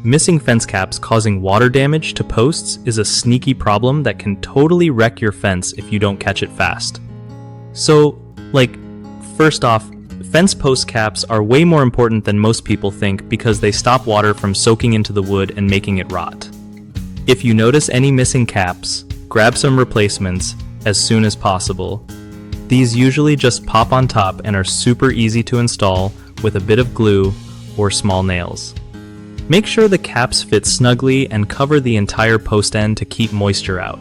Missing fence caps causing water damage to posts is a sneaky problem that can totally wreck your fence if you don't catch it fast. So, first off, fence post caps are way more important than most people think because they stop water from soaking into the wood and making it rot. If you notice any missing caps, grab some replacements as soon as possible. These usually just pop on top and are super easy to install with a bit of glue or small nails. Make sure the caps fit snugly and cover the entire post end to keep moisture out.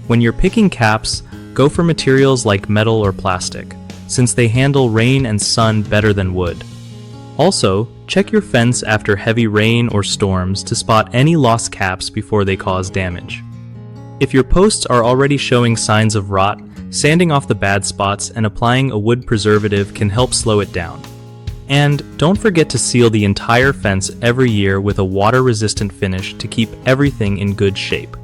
When you're picking caps, go for materials like metal or plastic, since they handle rain and sun better than wood. Also, check your fence after heavy rain or storms to spot any lost caps before they cause damage. If your posts are already showing signs of rot, sanding off the bad spots and applying a wood preservative can help slow it down. And don't forget to seal the entire fence every year with a water-resistant finish to keep everything in good shape.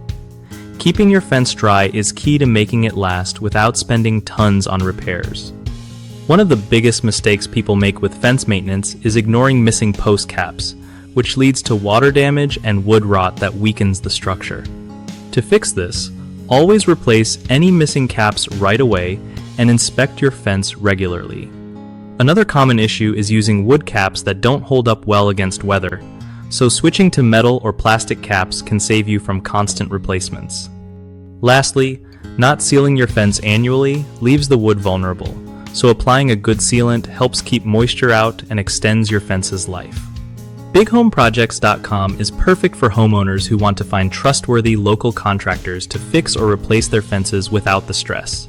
Keeping your fence dry is key to making it last without spending tons on repairs. One of the biggest mistakes people make with fence maintenance is ignoring missing post caps, which leads to water damage and wood rot that weakens the structure. To fix this, always replace any missing caps right away and inspect your fence regularly. Another common issue is using wood caps that don't hold up well against weather, so switching to metal or plastic caps can save you from constant replacements. Lastly, not sealing your fence annually leaves the wood vulnerable, so applying a good sealant helps keep moisture out and extends your fence's life. BigHomeProjects.com is perfect for homeowners who want to find trustworthy local contractors to fix or replace their fences without the stress.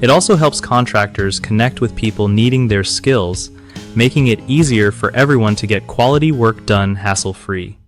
It also helps contractors connect with people needing their skills, making it easier for everyone to get quality work done hassle-free.